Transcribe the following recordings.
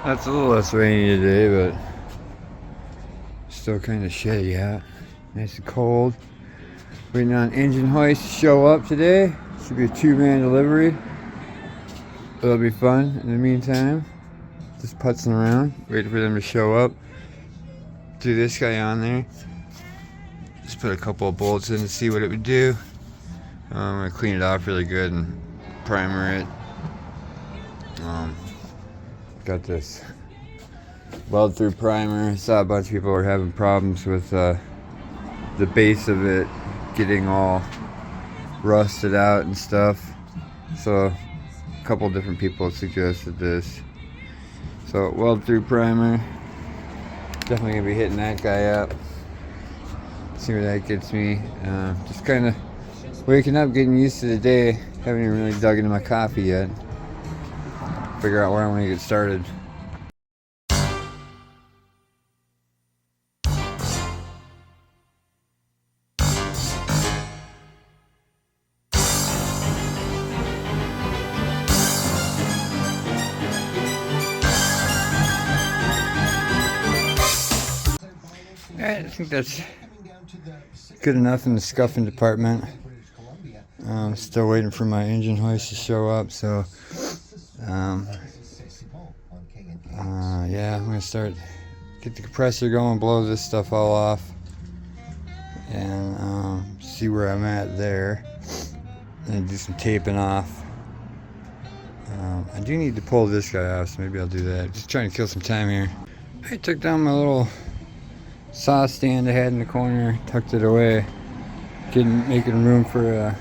That's a little less rainy today, but still kind of shitty out. Nice and cold. Waiting on engine hoist to show up today. Should be a 2-man delivery. It'll be fun in the meantime. Just putzing around, waiting for them to show up. Do this guy on there. Just put a couple of bolts in to see what it would do. I'm going to clean it off really good and primer it. Got this weld through primer. I saw a bunch of people were having problems with the base of it getting all rusted out and stuff. So a couple different people suggested this. So weld through primer. Definitely gonna be hitting that guy up. See where that gets me. Just kind of waking up, getting used to the day. Haven't even really dug into my coffee yet. Figure out where I want to get started. Alright, I think that's good enough in the scuffing department. Still waiting for my engine hoist to show up, so yeah, I'm gonna get the compressor going, blow this stuff all off, and see where I'm at there, and do some taping off. I do need to pull this guy off, so maybe I'll do that. Just trying to kill some time here. I took down my little saw stand I had in the corner, tucked it away, making room for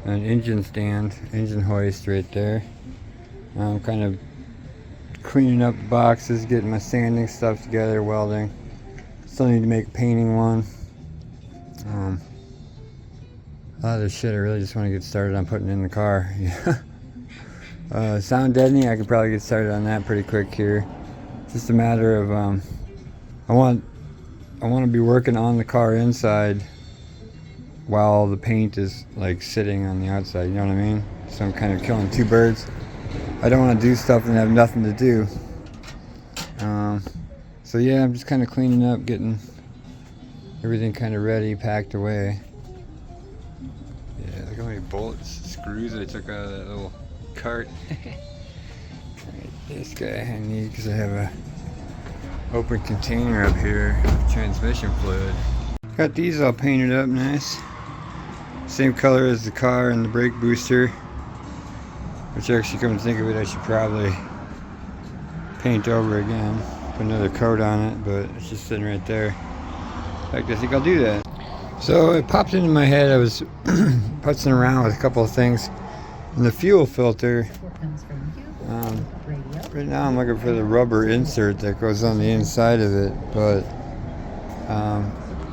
an engine stand, engine hoist right there. I'm kind of cleaning up the boxes, getting my sanding stuff together, welding. Still need to make a painting one. A lot of this shit I really just want to get started on putting in the car. Sound deadening, I could probably get started on that pretty quick here. Just a matter of I want to be working on the car inside while the paint is like sitting on the outside, you know what I mean? So I'm kind of killing two birds. I don't want to do stuff and have nothing to do. So yeah, I'm just kind of cleaning up, getting everything kind of ready, packed away. Yeah, look how many bolts, screws I took out of that little cart. Right, this guy I need because I have a open container up here of transmission fluid. Got these all painted up nice. Same color as the car and the brake booster. Which actually, come to think of it, I should probably paint over again. Put another coat on it, but it's just sitting right there. In fact, I think I'll do that. So it popped into my head, I was putzing around with a couple of things. And the fuel filter, right now I'm looking for the rubber insert that goes on the inside of it, but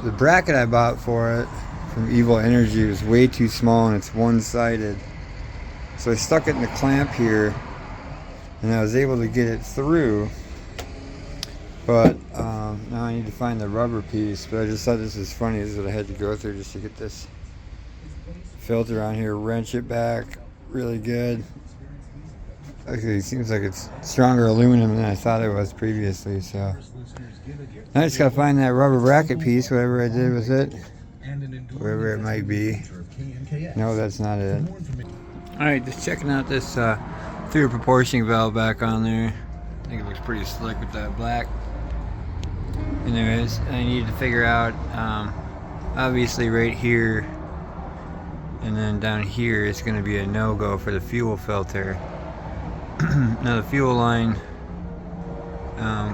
the bracket I bought for it from Evil Energy was way too small and it's one-sided. So I stuck it in the clamp here and I was able to get it through, but now I need to find the rubber piece. But I just thought this was funny. This is what I had to go through just to get this filter on here, wrench it back really good. Actually, it seems like it's stronger aluminum than I thought it was previously, so now I just gotta find that rubber bracket piece, whatever I did with it, wherever it might be. No, that's not it. Alright, just checking out this through proportioning valve back on there. I think it looks pretty slick with that black. Anyways, I need to figure out, obviously right here and then down here is going to be a no-go for the fuel filter. Now the fuel line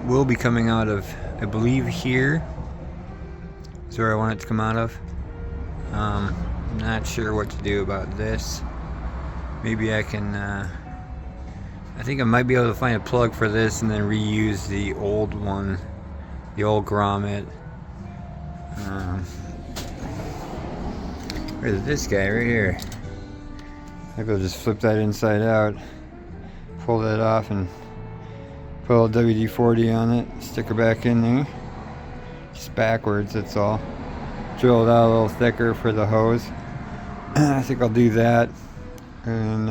will be coming out of, I believe, here is where I want it to come out of. I'm not sure what to do about this. Maybe I can I think I might be able to find a plug for this and then reuse the old one, the old grommet. Where's this guy right here? Maybe I'll just flip that inside out, pull that off and put a little WD-40 on it, stick her back in there. Just backwards, that's all. Drill it out a little thicker for the hose. I think I'll do that and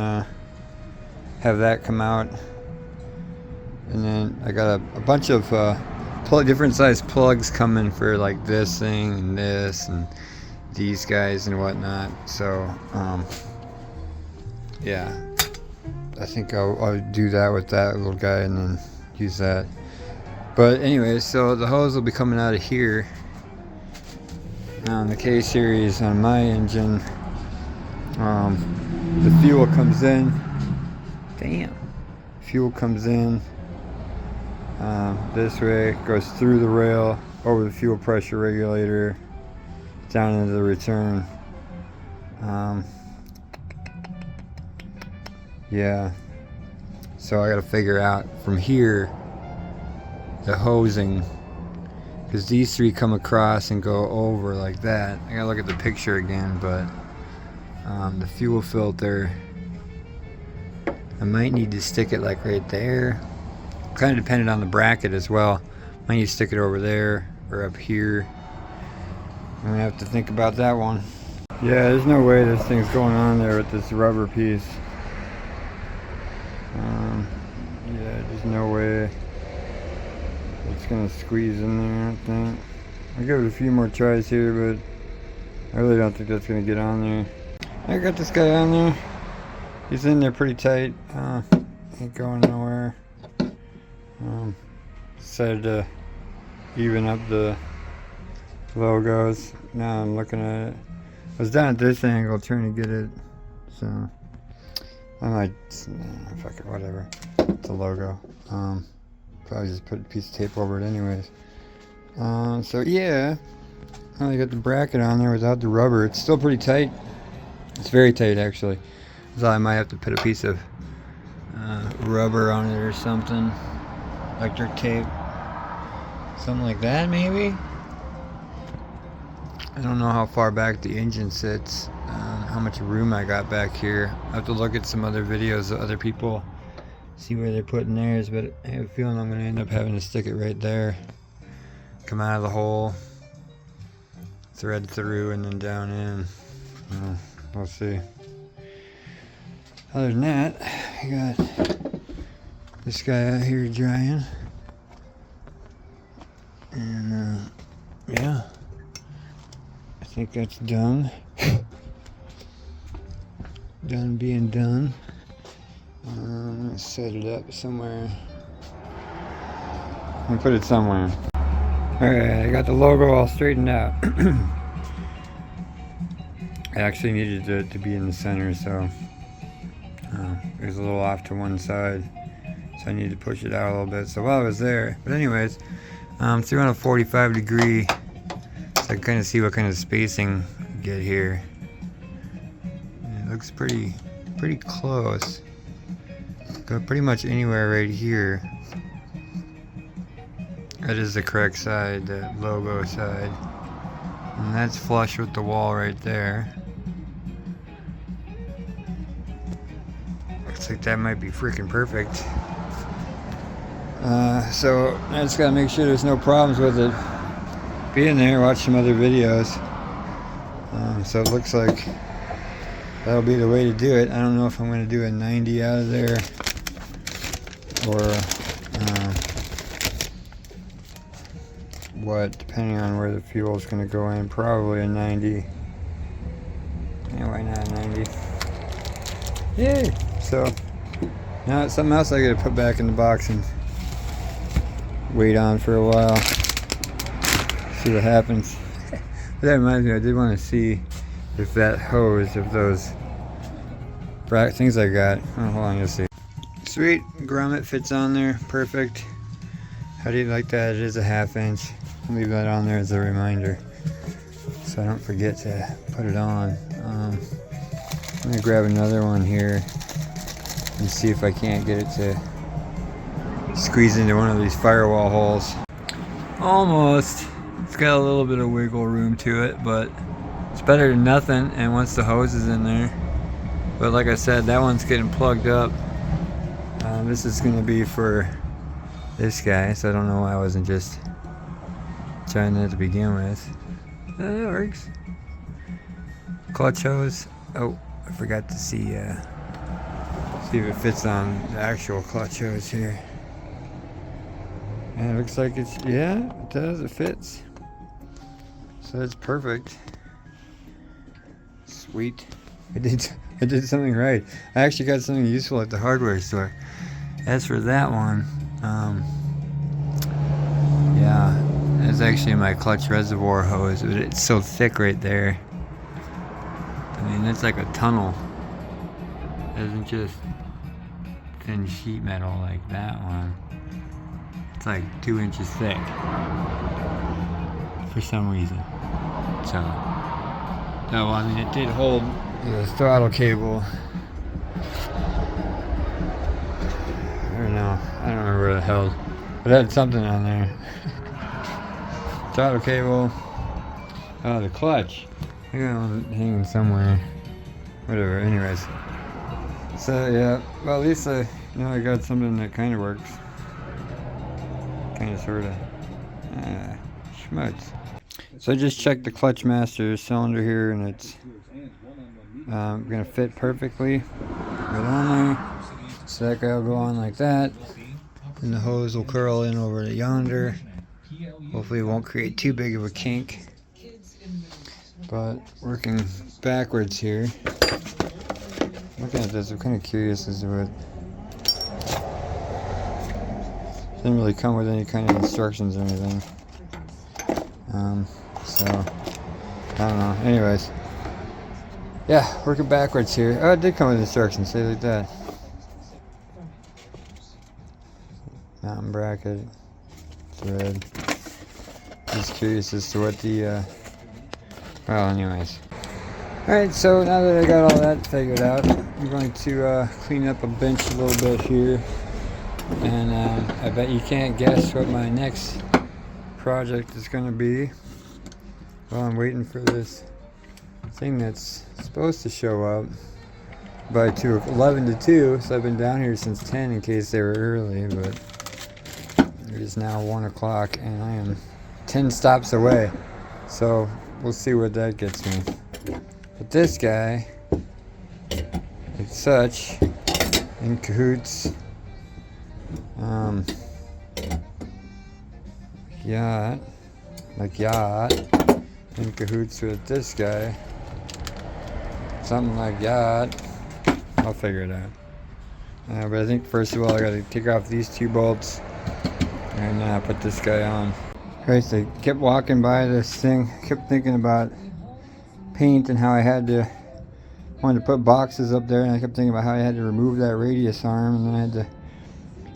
have that come out And then I got a bunch of different size plugs coming for like this thing and this and these guys and whatnot. So yeah, I think I'll do that with that little guy and then use that. But anyway, so the hose will be coming out of here. Now on the K series on my engine, the fuel comes in. Damn. Fuel comes in this way, goes through the rail, over the fuel pressure regulator, down into the return. Yeah, so I gotta figure out from here the hosing, because these three come across and go over like that. I gotta look at the picture again, but the fuel filter, I might need to stick it like right there. Kind of dependent on the bracket as well. Might need to stick it over there or up here. I'm gonna have to think about that one. Yeah, there's no way this thing's going on there with this rubber piece. Yeah, there's no way it's gonna squeeze in there, I think. I'll give it a few more tries here, but I really don't think that's gonna get on there. I got this guy on there. He's in there pretty tight. Ain't going nowhere. Decided to even up the logos. Now I'm looking at it. I was down at this angle trying to get it, so I might, fuck it, whatever. It's a logo. Probably just put a piece of tape over it anyways. So yeah, I only got the bracket on there without the rubber. It's still pretty tight. It's very tight actually. So I might have to put a piece of rubber on it or something. Electric tape. Something like that maybe? I don't know how far back the engine sits. How much room I got back here. I have to look at some other videos of other people. See where they're putting theirs, but I have a feeling I'm going to end up having to stick it right there. Come out of the hole. Thread through and then down in. We'll see. Other than that, I got this guy out here drying. And yeah, I think that's done. Done being done. I'm gonna set it up somewhere. I'm gonna put it somewhere. Alright, I got the logo all straightened out. I actually needed it to be in the center, so it was a little off to one side, so I needed to push it out a little bit. So while I was there, but anyways, threw on a 45 degree, so I can kind of see what kind of spacing I get here. And it looks pretty close. Go pretty much anywhere right here. That is the correct side, the logo side, and that's flush with the wall right there. Looks like that might be freaking perfect. So I just gotta make sure there's no problems with it being there. Watch some other videos. So it looks like that'll be the way to do it. I don't know if I'm gonna do a 90 out of there or what, depending on where the fuel is gonna go in. Probably a 90. Yeah, why not a 90? Yay! So now it's something else I gotta put back in the box and wait on for a while. See what happens. But that reminds me, I did want to see if that hose, if those things I got. Oh, hold on, you'll see. Sweet, grommet fits on there, perfect. How do you like that? It is a 1/2 inch. I'll leave that on there as a reminder, so I don't forget to put it on. I'm gonna grab another one here and see if I can't get it to squeeze into one of these firewall holes. Almost. It's got a little bit of wiggle room to it, but it's better than nothing. And once the hose is in there, but like I said, that one's getting plugged up. This is going to be for this guy, so I don't know why I wasn't just trying that to begin with. That works. Clutch hose. Oh, I forgot to see if it fits on the actual clutch hose here. And it looks like it's, yeah, it does, it fits. So it's perfect. Sweet. I did something right. I actually got something useful at the hardware store. As for that one, yeah, it's actually my clutch reservoir hose, but it's so thick right there. I mean, it's like a tunnel. It isn't just thin sheet metal like that one. It's like 2 inches thick for some reason. So, no, I mean, it did hold the throttle cable. I don't know. I don't remember what it held, but it had something on there. Throttle cable. Oh, the clutch. I got it hanging somewhere. Whatever. Anyways. So yeah. Well, at least I got something that kind of works. Kind of, sorta. Schmutz. So I just checked the clutch master cylinder here, and it's gonna fit perfectly. Right on there. So that guy will go on like that, and the hose will curl in over to yonder. Hopefully it won't create too big of a kink. But working backwards here, looking at this, I'm kind of curious as to what. Didn't really come with any kind of instructions or anything. So I don't know. Anyways, yeah, working backwards here. Oh, it did come with instructions. Say like that. Mountain bracket, thread. Just curious as to what the. Well, anyways. Alright, so now that I got all that figured out, I'm going to clean up a bench a little bit here. And I bet you can't guess what my next project is going to be. Well, I'm waiting for this thing that's supposed to show up by 11 to 2. So I've been down here since 10 in case they were early, but it is now 1 o'clock and I am 10 stops away. So we'll see what that gets me. But this guy, like such, in cahoots, yacht, in cahoots with this guy, something like yacht. I'll figure it out. But I think first of all I gotta take off these 2 bolts and put this guy on. Okay, so I kept walking by this thing, kept thinking about paint and how I wanted to put boxes up there, and I kept thinking about how I had to remove that radius arm, and then I had to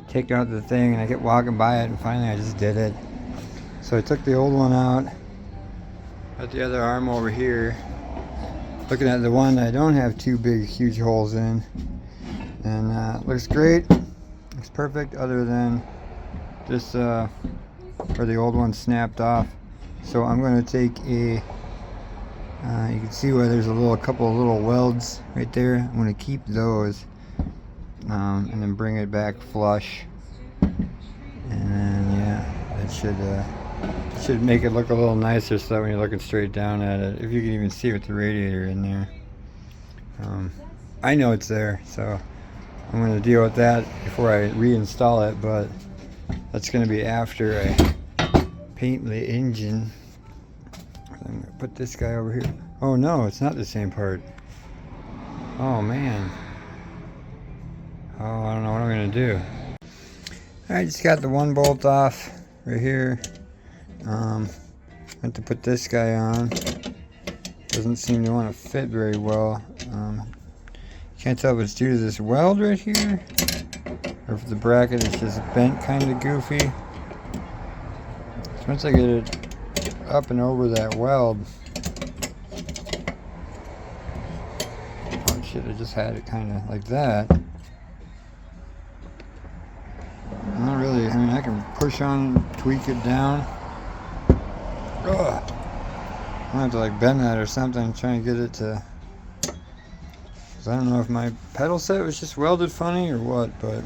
take out the thing, and I kept walking by it, and finally I just did it. So I took the old one out, got the other arm over here, looking at the one that I don't have 2 big huge holes in, and it looks great, looks perfect, other than this where the old one snapped off. So I'm going to take a you can see where there's a couple of little welds right there. I'm going to keep those and then bring it back flush, and then yeah, that should make it look a little nicer, so that when you're looking straight down at it, if you can even see with the radiator in there, I know it's there, so I'm going to deal with that before I reinstall it, but that's going to be after I paint the engine. I'm going to put this guy over here. Oh no, it's not the same part. Oh man. Oh, I don't know what I'm going to do. I just got the 1 bolt off right here. Went to put this guy on. Doesn't seem to want to fit very well. Can't tell if it's due to this weld right here, or if the bracket is just bent kind of goofy. So once I get it up and over that weld, oh shit, I just had it kind of like that. Not really, I mean, I can push on, tweak it down. Ugh. I have to like bend that or something, trying to get it to, because I don't know if my pedal set was just welded funny or what, but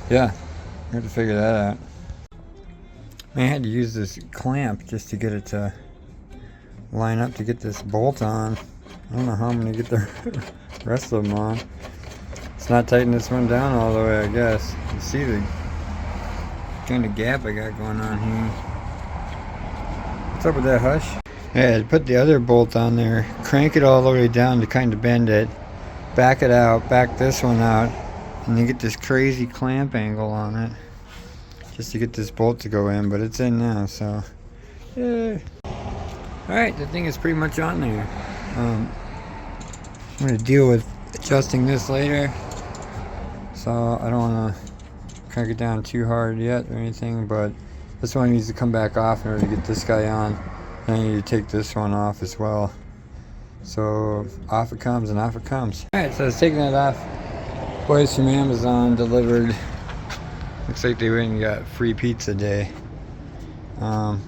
yeah, I have to figure that out. I had to use this clamp just to get it to line up to get this bolt on. I don't know how I'm going to get the rest of them on. Let's not tighten this one down all the way, I guess. You see the kind of gap I got going on here. What's up with that, Hush? Yeah, to put the other bolt on there, crank it all the way down to kind of bend it, back it out, back this one out, and you get this crazy clamp angle on it just to get this bolt to go in, but it's in now, so yeah. Alright, the thing is pretty much on there. I'm going to deal with adjusting this later, so I don't want to crank it down too hard yet or anything, but this one needs to come back off in order to get this guy on. And I need to take this one off as well. So off it comes and off it comes. Alright, so I was taking that off. Boys from Amazon delivered. Looks like they went and got free pizza day. But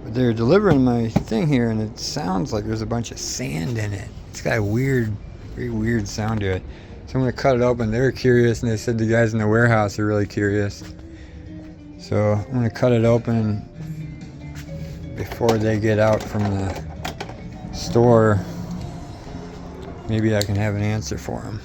they're delivering my thing here and it sounds like there's a bunch of sand in it. It's got a weird, very weird sound to it. So I'm going to cut it open. They're curious and they said the guys in the warehouse are really curious. So I'm going to cut it open before they get out from the store. Maybe I can have an answer for them.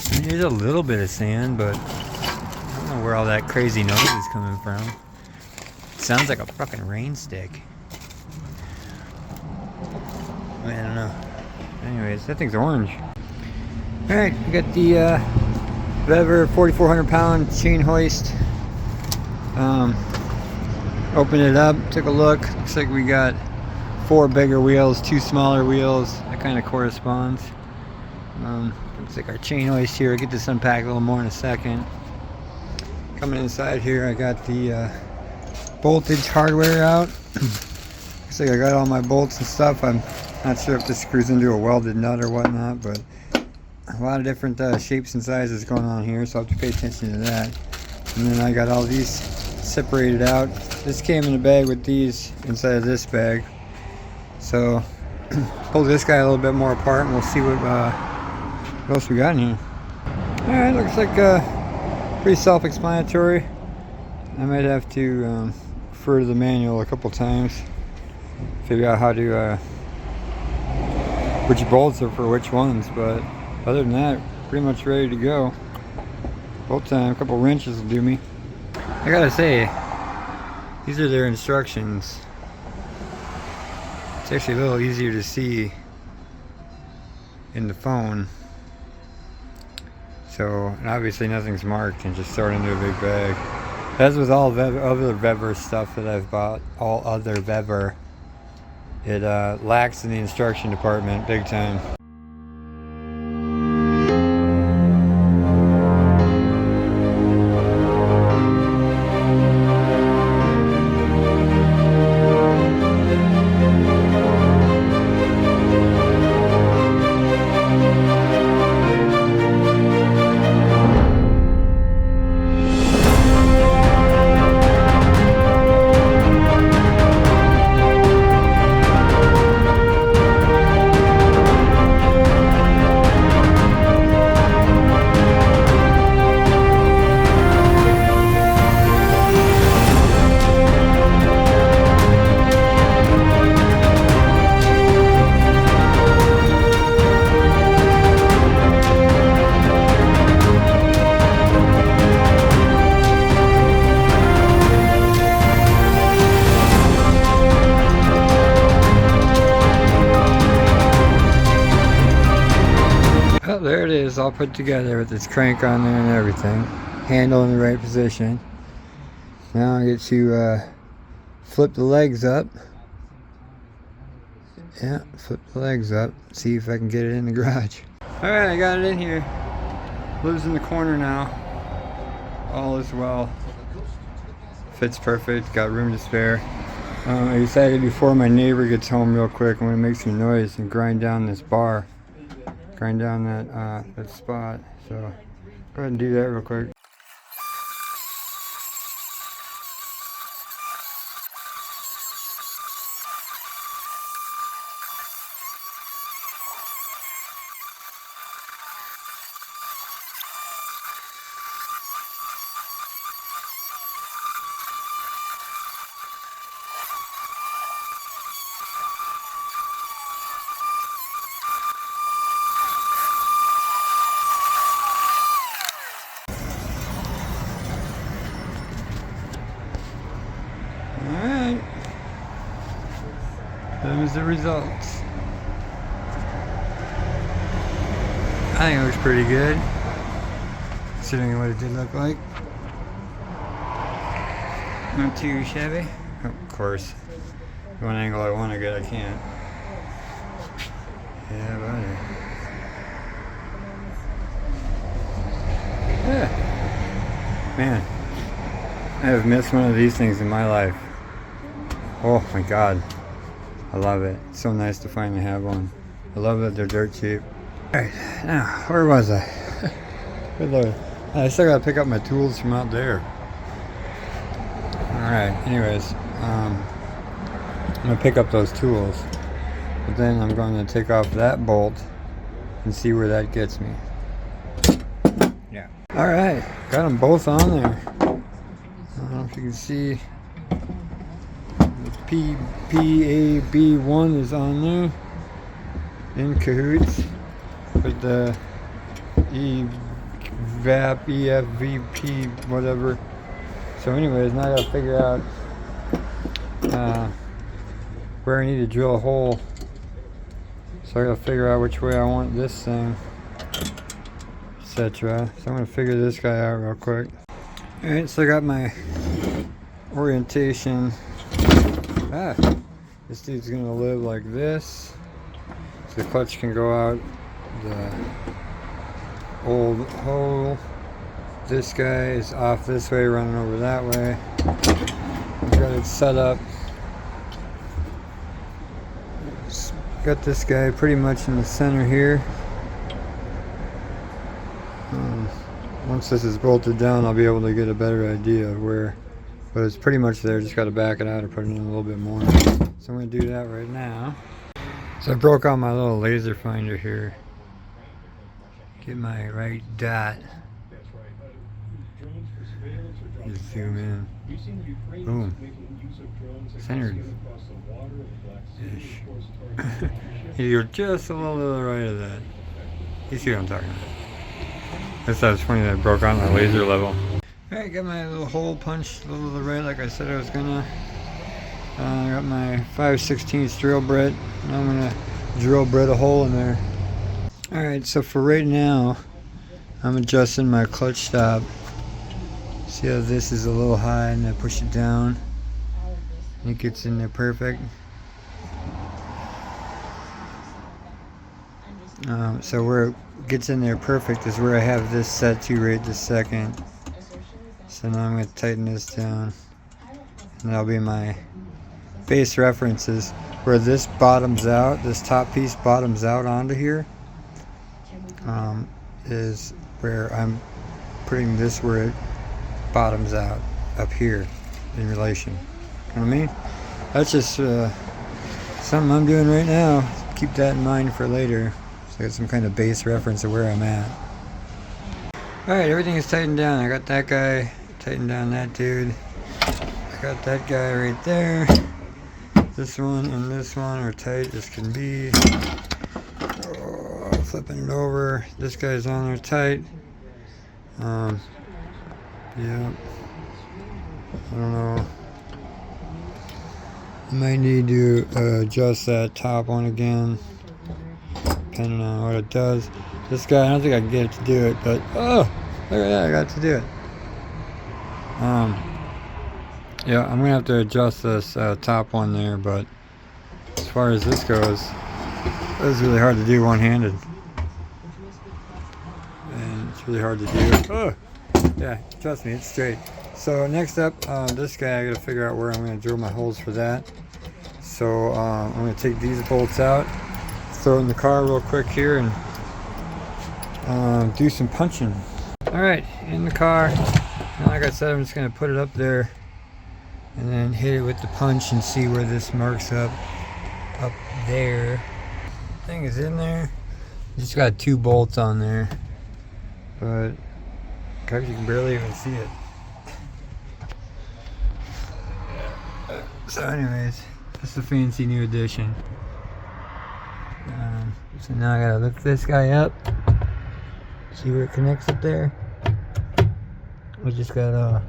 I mean, there's a little bit of sand, but I don't know where all that crazy noise is coming from. It sounds like a fucking rain stick. I mean, I don't know. Anyways, that thing's orange. Alright, we got the Vever 4,400 pound chain hoist. Opened it up, took a look. Looks like we got 4 bigger wheels, 2 smaller wheels. That kind of corresponds. Looks like our chain hoist here. I'll get this unpacked a little more in a second. Coming inside here, I got the voltage hardware out. Looks like I got all my bolts and stuff. I'm not sure if this screws into a welded nut or whatnot, but a lot of different shapes and sizes going on here, so I have to pay attention to that. And then I got all these separated out. This came in a bag with these inside of this bag. So pull this guy a little bit more apart and we'll see what else we got in here. Alright, looks like pretty self-explanatory. I might have to refer to the manual a couple times, figure out how to which bolts are for which ones, but other than that, pretty much ready to go. Bolt time, a couple wrenches will do me. I gotta say, these are their instructions. It's actually a little easier to see in the phone. So, and obviously nothing's marked and just throw it into a big bag. As with all other Vever stuff that I've bought, all other Vever, it lacks in the instruction department big time. Oh, there it is, all put together with this crank on there and everything. Handle in the right position. Now I get to flip the legs up. Yeah, flip the legs up. See if I can get it in the garage. Alright, I got it in here. Lives in the corner now. All is well. Fits perfect, got room to spare. I decided before my neighbor gets home real quick, I'm going to make some noise and grind down this bar. Grind down that spot. So go ahead and do that real quick. here's the results. I think it looks pretty good, considering what it did look like. Not too shabby. Oh, of course, one angle I want to get, I can't. Yeah, buddy. Yeah. Man, I have missed one of these things in my life. Oh my god. I love it. It's so nice to finally have one. I love that they're dirt cheap. Alright, now, where was I? Good Lord. I still gotta pick up my tools from out there. Alright, anyways, I'm gonna pick up those tools. But then I'm going to take off that bolt and see where that gets me. Yeah. Alright, got them both on there. I don't know if you can see. The PAB1 is on there. In cahoots with the EVAP, EFVP, whatever. So anyways, now I gotta figure out where I need to drill a hole. So I gotta figure out which way I want this thing, etc. So I'm gonna figure this guy out real quick. Alright, so I got my orientation. This dude's gonna live like this. So the clutch can go out the old hole. This guy is off this way, running over that way. I've got it set up. Got this guy pretty much in the center here. Once this is bolted down, I'll be able to get a better idea of where, but it's pretty much there. Just got to back it out or put it in a little bit more. So I'm going to do that right now. So I broke out my little laser finder here. Get my right dot. Just zoom in. Boom. Centered. You're just a little to the right of that. You see what I'm talking about. This was funny that I broke out my laser level. Alright, got my little hole punched a little to the right like I said I was gonna. I got my 5/16 drill bit. Now I'm gonna drill bit a hole in there. Alright, so for right now, I'm adjusting my clutch stop. See how this is a little high and I push it down. And it gets in there perfect. So where it gets in there perfect is where I have this set to right this second. So now I'm going to tighten this down. And that'll be my base references. Where this bottoms out, this top piece bottoms out onto here, is where I'm putting this where it bottoms out up here in relation. You know what I mean? That's just something I'm doing right now. Keep that in mind for later. So I got some kind of base reference of where I'm at. Alright, everything is tightened down. I got that guy, tightened down that dude. I got that guy right there. This one and this one are tight as can be. Oh, flipping it over. This guy's on there tight. Yeah. I don't know. I might need to adjust that top one again, depending on what it does. This guy, I don't think I can get it to do it, but oh, look at that, I got to do it. Yeah, I'm gonna have to adjust this top one there, but as far as this goes, it was really hard to do one-handed, and it's really hard to do. Oh, yeah, trust me, it's straight. So next up, this guy, I gotta figure out where I'm gonna drill my holes for that. So I'm gonna take these bolts out, throw it in the car real quick here, and do some punching. All right, in the car. And like I said, I'm just gonna put it up there, and then hit it with the punch and see where this marks up there. Thing is in there. Just got 2 bolts on there, but guys, you can barely even see it. So anyways, that's the fancy new addition. So now I gotta lift this guy up. See where it connects up there? We just gotta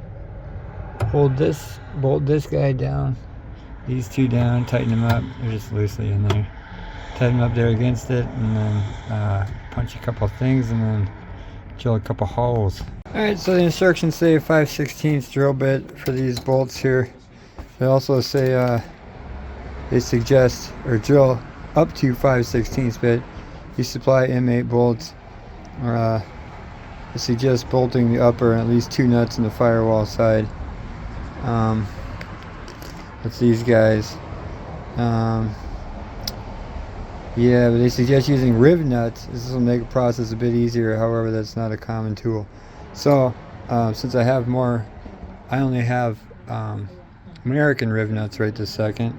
hold this, bolt this guy down, these two down, tighten them up. They're just loosely in there. Tighten them up there against it, and then punch a couple things, and then drill a couple holes. Alright, so the instructions say a 5/16 drill bit for these bolts here. They also say they suggest or drill up to 5/16 bit. You supply M8 bolts, or they suggest bolting the upper and at least 2 nuts in the firewall side. That's these guys. Yeah, but they suggest using riv nuts. This will make the process a bit easier. However, that's not a common tool. So, since I only have American riv nuts right this second,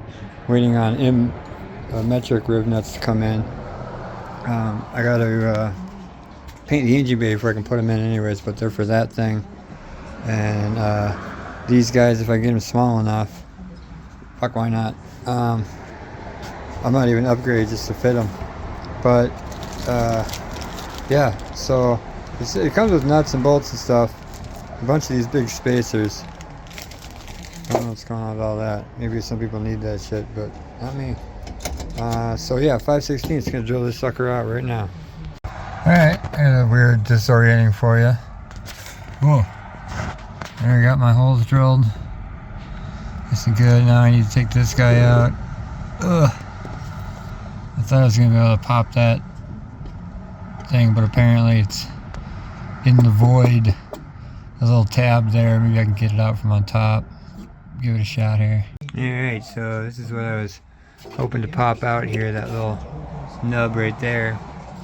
waiting on metric riv nuts to come in. I gotta paint the engine bay before I can put them in anyways, but they're for that thing. And these guys, if I get them small enough, fuck, why not? I might even upgrade just to fit them. But yeah, so it comes with nuts and bolts and stuff. A bunch of these big spacers. I don't know what's going on with all that. Maybe some people need that shit, but not me. So yeah, 5/16 is gonna drill this sucker out right now. Alright, I got a weird disorienting for you. Whoa. There, I got my holes drilled. This is good. Now I need to take this guy out. Ugh. I thought I was going to be able to pop that thing, but apparently it's in the void. A little tab there. Maybe I can get it out from on top. Give it a shot here. Alright, so this is what I was hoping to pop out here. That little nub right there.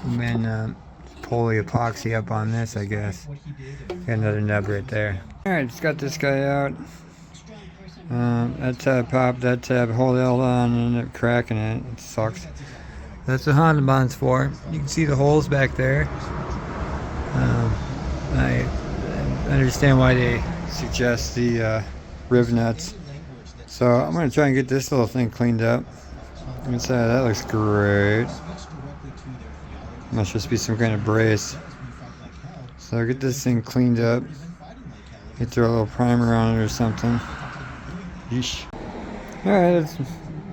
And then pull the epoxy up on this, I guess. Got another nub right there. Alright, just got this guy out. That tab popped, that tab held on, and ended up cracking it. It sucks. That's what Honda Bond's for. You can see the holes back there. I understand why they suggest the riv nuts. So I'm going to try and get this little thing cleaned up. Inside, that looks great. Must just be some kind of brace. So I'll get this thing cleaned up. You throw a little primer on it or something. Yeesh. Alright, it's a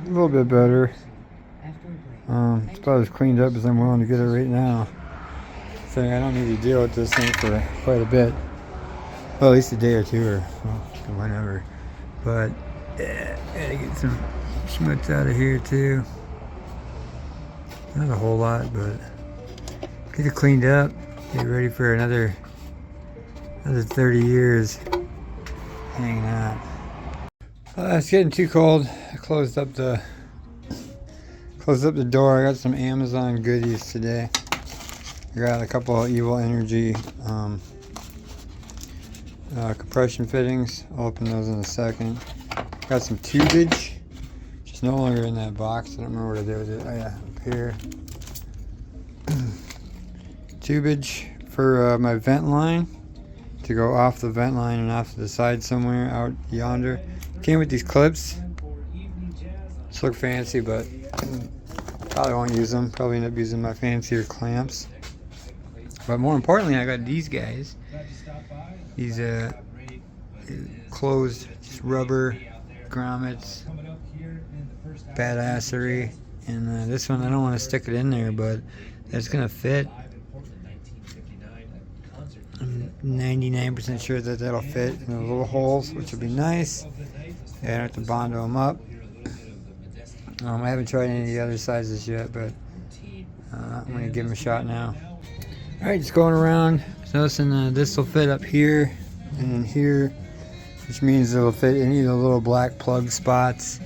little bit better. It's about as cleaned up as I'm willing to get it right now. So I don't need to deal with this thing for quite a bit. Well, at least a day or two, or well, whenever. But yeah, gotta get some schmutz out of here too. Not a whole lot, but get it cleaned up. Get ready for another 30 years hanging out. It's getting too cold. I closed up the door. I got some Amazon goodies today. I got a couple of Evil Energy compression fittings. I'll open those in a second. Got some tubage, which is no longer in that box. I don't remember what I did with it. Oh yeah, up here. Tubage for my vent line, to go off the vent line and off to the side somewhere out yonder. Came with these clips. Just look fancy, but probably won't use them. Probably end up using my fancier clamps. But more importantly, I got these guys. These closed just rubber grommets. Badassery. And this one, I don't want to stick it in there, but it's going to fit. I'm 99% sure that that'll fit in the little holes, which will be nice. Yeah, I don't have to Bondo them up. I haven't tried any of the other sizes yet, but I'm going to give them a shot now. Alright, just going around. So this will fit up here and in here, which means it'll fit any of the little black plug spots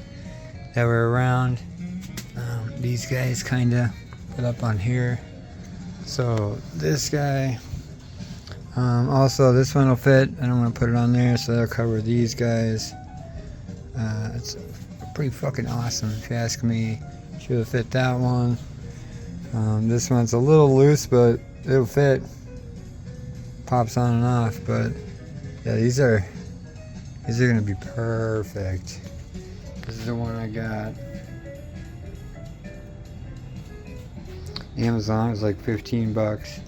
that were around. These guys kind of fit up on here. So this guy, also this one will fit. I don't want to put it on there, so that'll cover these guys. It's pretty fucking awesome, if you ask me. Should have fit that one. This one's a little loose, but it'll fit. Pops on and off, but yeah, these are gonna be perfect. This is the one I got. Amazon is like 15 bucks.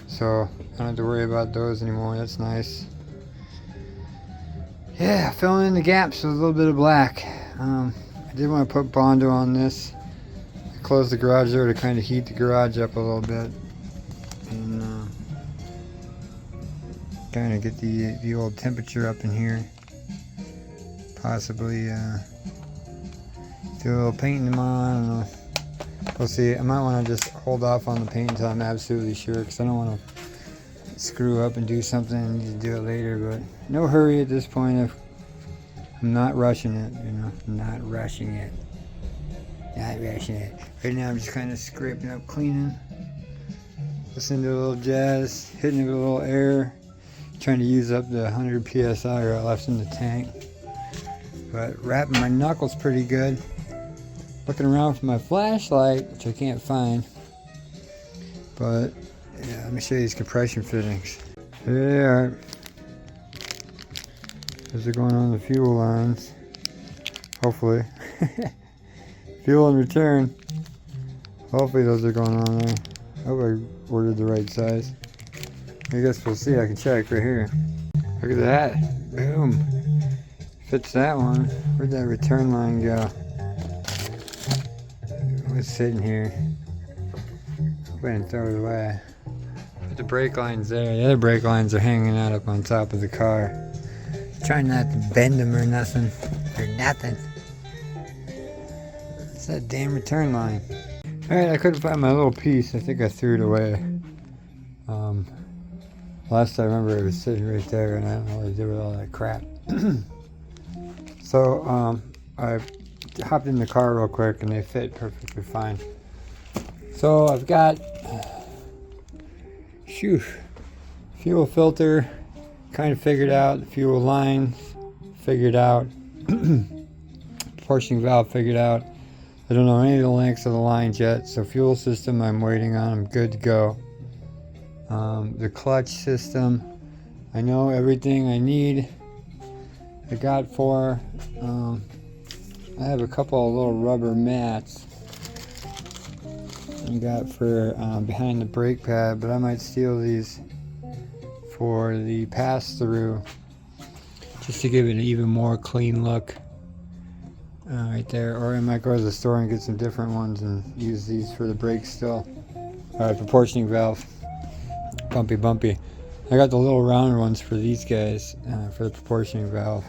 So I don't have to worry about those anymore. That's nice. Yeah, filling in the gaps with a little bit of black. I did want to put Bondo on this. I closed the garage door to kind of heat the garage up a little bit. And kind of get the old temperature up in here. Possibly do a little painting tomorrow. I don't know. We'll see. I might want to just hold off on the paint until I'm absolutely sure, because I don't want to screw up and do something and need to do it later. But no hurry at this point. I'm not rushing it, you know. I'm not rushing it. Not rushing it. Right now I'm just kind of scraping up, cleaning, listening to a little jazz, hitting it with a little air, trying to use up the 100 psi I got left in the tank. But wrapping my knuckles pretty good. Looking around for my flashlight, which I can't find. But yeah, let me show you these compression fittings. There they are. Those are going on the fuel lines. Hopefully. Fuel in return. Hopefully those are going on there. I hope I ordered the right size. I guess we'll see. I can check right here. Look at that. Boom. Fits that one. Where'd that return line go? It's sitting here. Hope I didn't throw it away. Put the brake lines there. The other brake lines are hanging out up on top of the car. Trying not to bend them or nothing. Or nothing. It's that damn return line. Alright, I couldn't find my little piece. I think I threw it away. Last I remember it was sitting right there, and I don't know what to do with all that crap. So, I hopped in the car real quick and they fit perfectly fine. So I've got fuel filter kind of figured out, the fuel lines figured out, portioning valve figured out. I don't know any of the lengths of the lines yet, so fuel system I'm waiting on, I'm good to go. The clutch system, I know everything I need. I got for I have a couple of little rubber mats I got for behind the brake pad, but I might steal these for the pass-through just to give it an even more clean look right there. Or I might go to the store and get some different ones and use these for the brakes still. Proportioning valve, bumpy. I got the little round ones for these guys for the proportioning valve.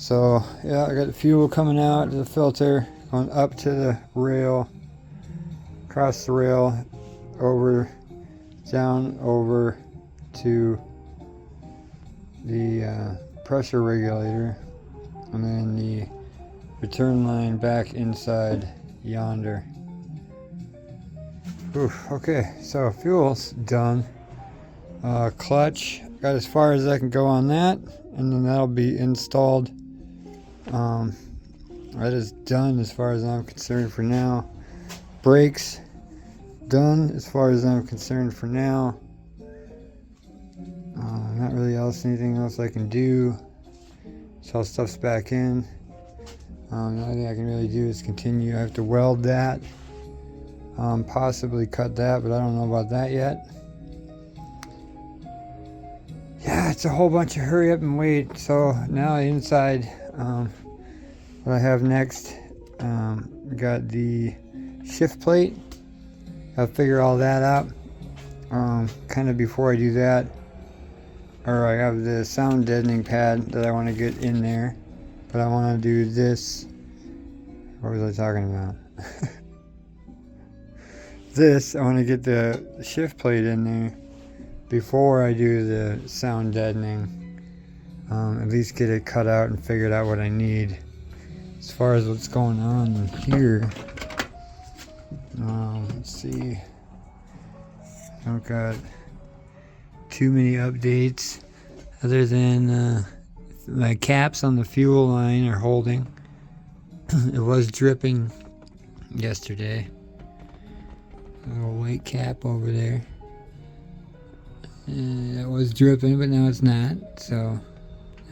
So yeah, I got the fuel coming out of the filter, going up to the rail, across the rail, over, down, over to the pressure regulator, and then the return line back inside yonder. Okay, so fuel's done. Clutch, got as far as I can go on that, and then that'll be installed. That is done as far as I'm concerned for now. Brakes, done as far as I'm concerned for now. Not really anything else I can do. So all stuff's back in. The only thing I can really do is continue. I have to weld that. Possibly cut that, but I don't know about that yet. Yeah, it's a whole bunch of hurry up and wait. So now inside, what I have next, got the shift plate. I'll figure all that out. Kind of before I do that, or I have the sound deadening pad that I want to get in there, but I want to do this. What was I talking about? I want to get the shift plate in there before I do the sound deadening. At least get it cut out and figured out what I need. As far as what's going on here, let's see. I don't got too many updates other than my caps on the fuel line are holding. It was dripping yesterday. A little white cap over there. It was dripping, but now it's not. So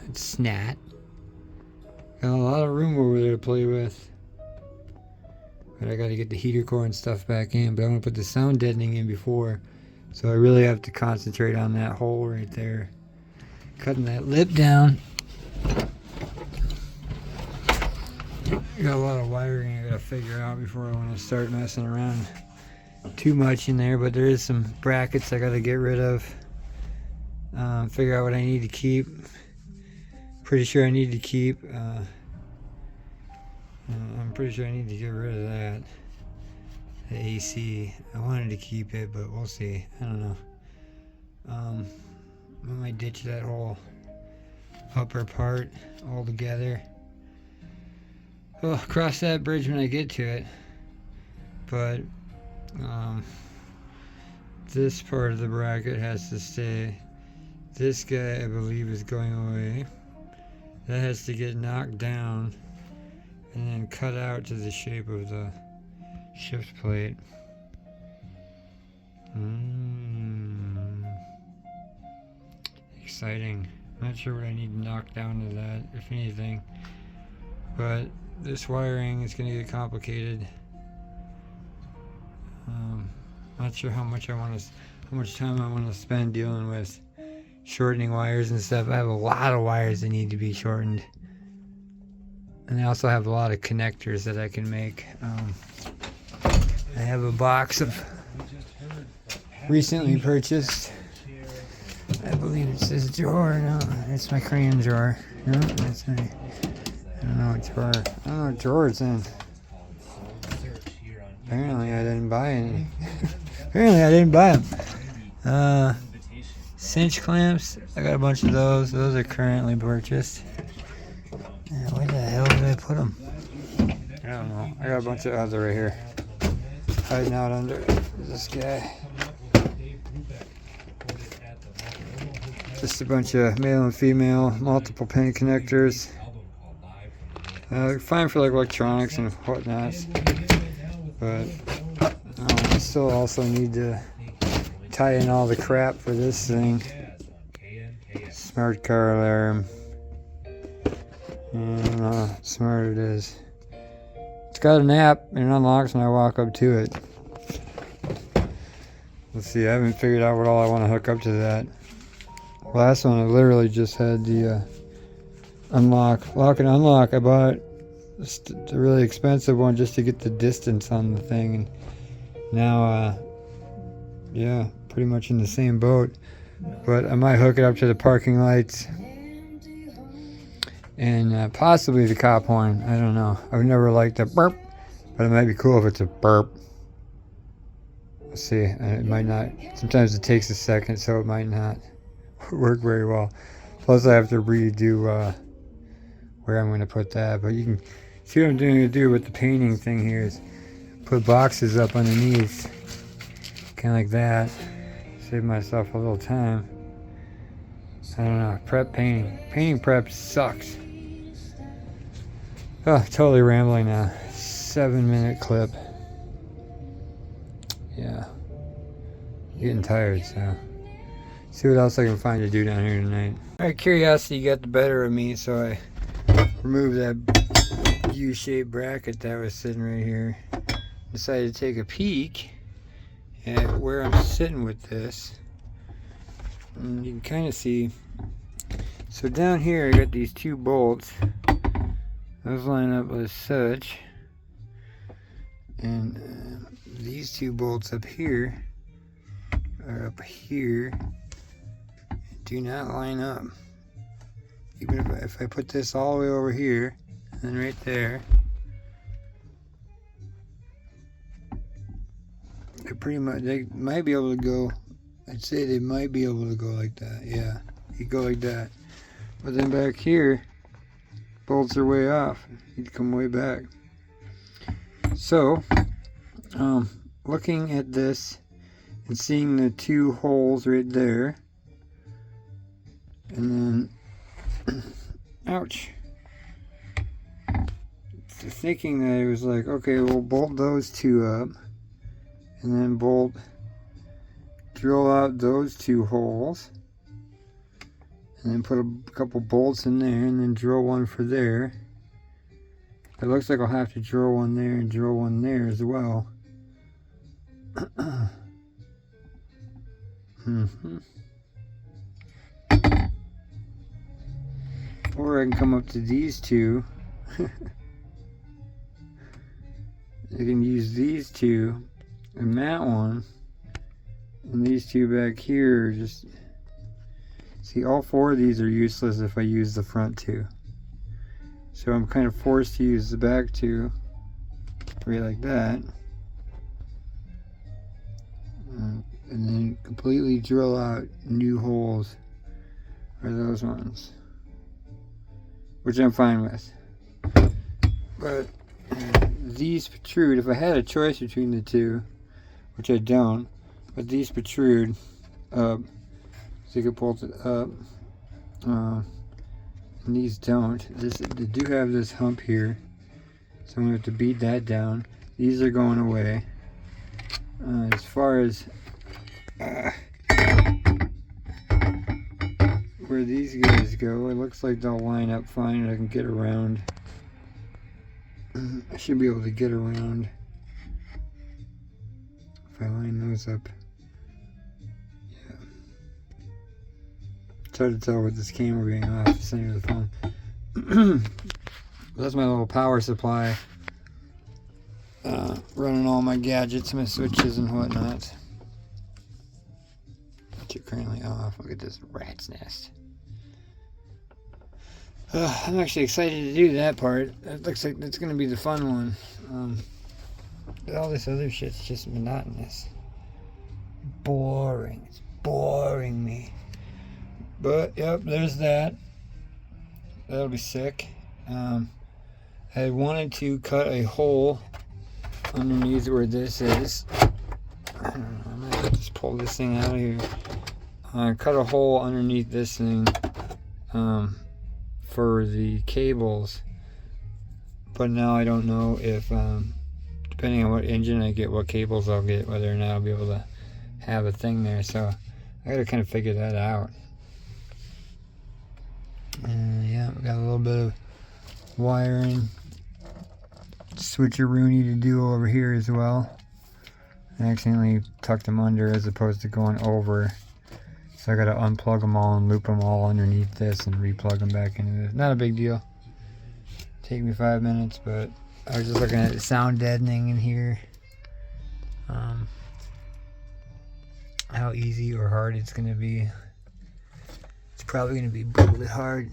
it's snot. Got a lot of room over there to play with. But I got to get the heater core and stuff back in. But I want to put the sound deadening in before. So I really have to concentrate on that hole right there. Cutting that lip down. got a lot of wiring I gotta figure out before I want to start messing around too much in there, but there is some brackets I gotta get rid of. Figure out what I need to keep. Pretty sure I need to keep I'm pretty sure I need to get rid of that. The AC. I wanted to keep it, but we'll see. I don't know. I might ditch that whole upper part altogether. Well, cross that bridge when I get to it. But this part of the bracket has to stay. This guy, I believe, is going away. That has to get knocked down and then cut out to the shape of the shift plate. Exciting. Not sure what I need to knock down to that, if anything. But this wiring is going to get complicated. Not sure how much time I want to spend dealing with shortening wires and stuff. I have a lot of wires that need to be shortened, and I also have a lot of connectors that I can make. I have a box of recently purchased, I believe it's this drawer. No, it's my crayon drawer. No, that's my, I don't know what drawer. I don't know what drawer it's in. Apparently I didn't buy any. Apparently I didn't buy them. Cinch clamps, I got a bunch of those. Those are currently purchased. Where the hell did I put them? I don't know. I got a bunch of other right here. Hiding out under this guy. Just a bunch of male and female multiple pin connectors. Fine for like electronics and whatnots. But I still also need to tie in all the crap for this thing. Smart car alarm. And how smart it is. It's got an app and it unlocks when I walk up to it. Let's see, I haven't figured out what all I want to hook up to that. Last one I literally just had the lock and unlock. I bought the really expensive one just to get the distance on the thing, and now yeah, pretty much in the same boat. But I might hook it up to the parking lights and possibly the cop horn. I don't know. I've never liked a burp, but it might be cool if it's a burp. Let's see. It might not. Sometimes it takes a second, so it might not work very well. Plus I have to redo where I'm going to put that. But you can see what I'm going to do with the painting thing here is put boxes up underneath, kind of like that. Save myself a little time. I don't know. Prep painting. Painting prep sucks. Oh, totally rambling now. 7-minute clip. Yeah. Getting tired, so. See what else I can find to do down here tonight. Alright, curiosity got the better of me, so I removed that U-shaped bracket that was sitting right here. Decided to take a peek at where I'm sitting with this. And you can kind of see. So down here I got these two bolts. Those line up as such. And these two bolts up here are up here. Do not line up. Even if I put this all the way over here and then right there, they pretty much, they might be able to go, I'd say they might be able to go like that. Yeah, you go like that. But then back here, bolts are way off. You'd come way back. So, looking at this and seeing the two holes right there, and then, ouch. Thinking that it was like, okay, we'll bolt those two up, and then drill out those two holes, and then put a couple bolts in there, and then drill one for there. It looks like I'll have to drill one there and drill one there as well. Or I can come up to these two I can use these two and that one, and these two back here. Just see, all four of these are useless if I use the front two. So I'm kind of forced to use the back two, right like that. And then completely drill out new holes for those ones, which I'm fine with. But these protrude. If I had a choice between the two, which I don't, but these protrude up, so you can pull it up, and these don't. They do have this hump here, so I'm going to have to beat that down. These are going away. As far as where these guys go, it looks like they'll line up fine and I can get around. I should be able to get around if I line those up. Yeah. It's hard to tell with this camera being off the center of the phone. That's my little power supply. Running all my gadgets, my switches and whatnot. Which are currently off. Look at this rat's nest. I'm actually excited to do that part. It looks like that's going to be the fun one. All this other shit's just monotonous. Boring. It's boring me. But, yep, there's that. That'll be sick. I wanted to cut a hole underneath where this is. I don't know, I'm gonna just pull this thing out of here. Cut a hole underneath this thing for the cables, but now I don't know if depending on what engine I get, what cables I'll get, whether or not I'll be able to have a thing there. So I gotta kind of figure that out. Yeah, we got a little bit of wiring switcheroony to do over here as well. I accidentally tucked them under as opposed to going over, so I gotta unplug them all and loop them all underneath this and replug them back into this. Not a big deal. Take me 5 minutes, but I was just looking at the sound deadening in here. How easy or hard it's gonna be. It's probably gonna be bullet hard.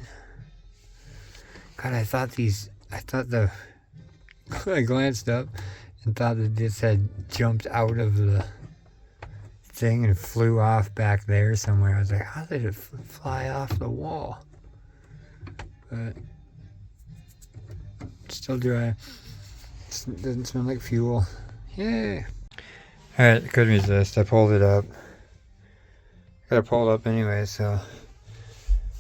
God, I glanced up and thought that this had jumped out of the thing and flew off back there somewhere. I was like, how did it fly off the wall? But it's still dry. It doesn't smell like fuel. Yay! Alright, couldn't resist. I pulled it up. Gotta pull it up anyway, so.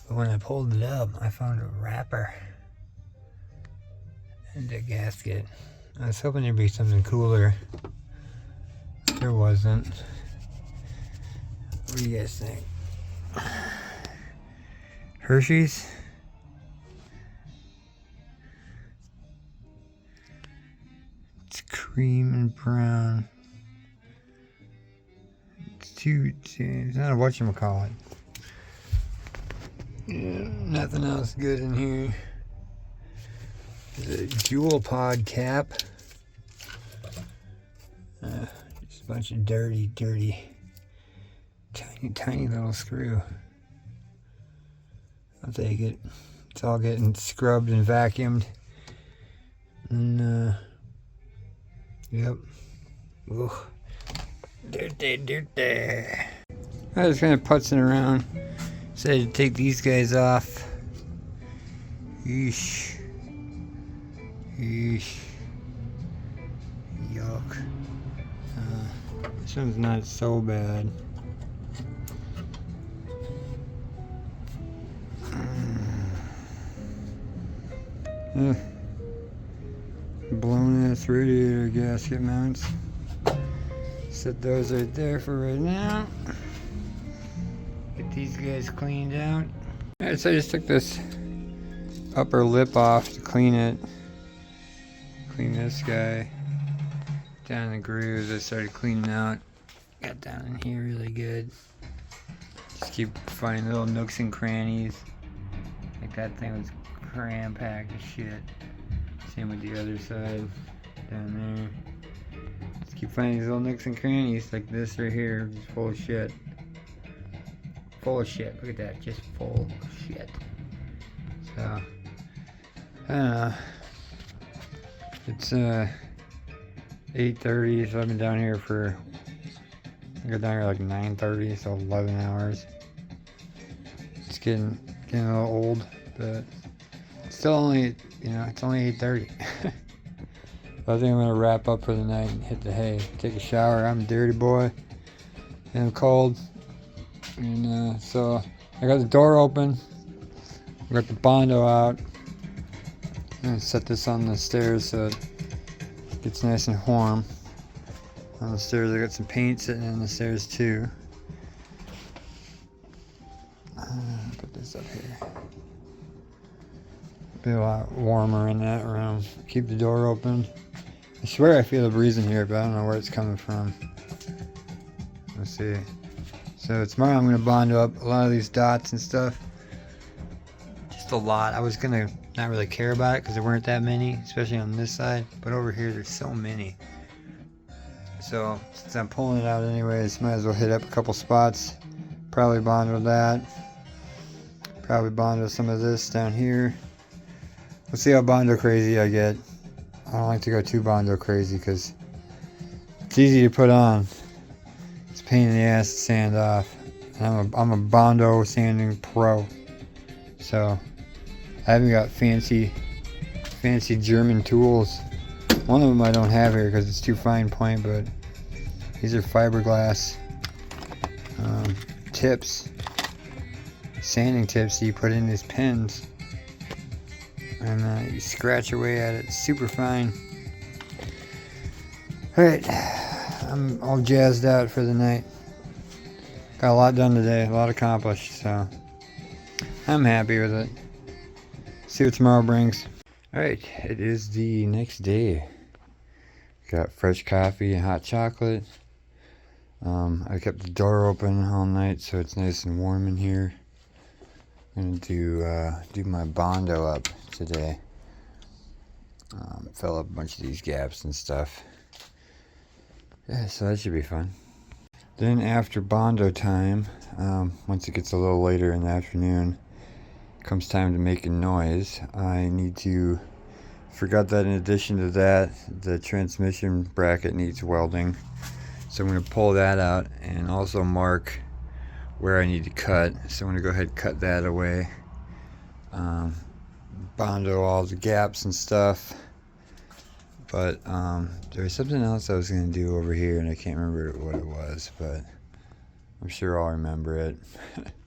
But when I pulled it up, I found a wrapper and a gasket. I was hoping there'd be something cooler. There wasn't. What do you guys think? Hershey's? It's cream and brown. It's not a whatchamacallit. Yeah, nothing else good in here. There's a jewel pod cap. Just a bunch of dirty, tiny little screw. I'll take it. It's all getting scrubbed and vacuumed. And, yep. Ooh. Dirty. I was kind of putzing around. Decided to take these guys off. Yeesh. Yuck. This one's not so bad. Blown ass radiator gasket mounts. Set those right there for right now. Get these guys cleaned out. Alright, so I just took this upper lip off to clean it. Clean this guy. Down the grooves, I started cleaning out. Got down in here really good. Just keep finding little nooks and crannies. Like that thing was cram-packed as shit. Same with the other side. Down there. keep finding these little nooks and crannies like this right here, just full of shit. Full of shit. Look at that, just full of shit. So, I don't know. It's 8:30, so I've been down here for, I got down here like 9:30, so 11 hours. It's getting a little old, but it's still only, you know, it's only 8:30. I think I'm gonna wrap up for the night and hit the hay, take a shower. I'm a dirty boy and I'm cold, and so I got the door open. I got the Bondo out. I'm gonna set this on the stairs so it gets nice and warm. On the stairs, I got some paint sitting on the stairs too. Put this up here. Be a lot warmer in that room. Keep the door open. I swear I feel a breeze in here, but I don't know where it's coming from. Let's see. So tomorrow I'm gonna Bondo up a lot of these dots and stuff. Just a lot. I was gonna not really care about it because there weren't that many, especially on this side. But over here, there's so many. So since I'm pulling it out anyways, might as well hit up a couple spots. Probably Bondo that. Probably Bondo some of this down here. We'll see how Bondo crazy I get. I don't like to go too Bondo crazy because it's easy to put on. It's a pain in the ass to sand off. And I'm a Bondo sanding pro. So I haven't got fancy German tools. One of them I don't have here because it's too fine point, but these are fiberglass tips, sanding tips that you put in these pins. And you scratch away at it, super fine. Alright, I'm all jazzed out for the night. Got a lot done today, a lot accomplished, so I'm happy with it. See what tomorrow brings. Alright, it is the next day. Got fresh coffee and hot chocolate. I kept the door open all night so it's nice and warm in here. I'm gonna do my Bondo up today. Fill up a bunch of these gaps and stuff. Yeah, so that should be fun. Then after Bondo time, once it gets a little later in the afternoon, comes time to make a noise. I need to, forgot that in addition to that, the transmission bracket needs welding. So I'm going to pull that out and also mark where I need to cut. So I'm going to go ahead and cut that away. Bondo all the gaps and stuff. But there was something else I was going to do over here and I can't remember what it was, but I'm sure I'll remember it.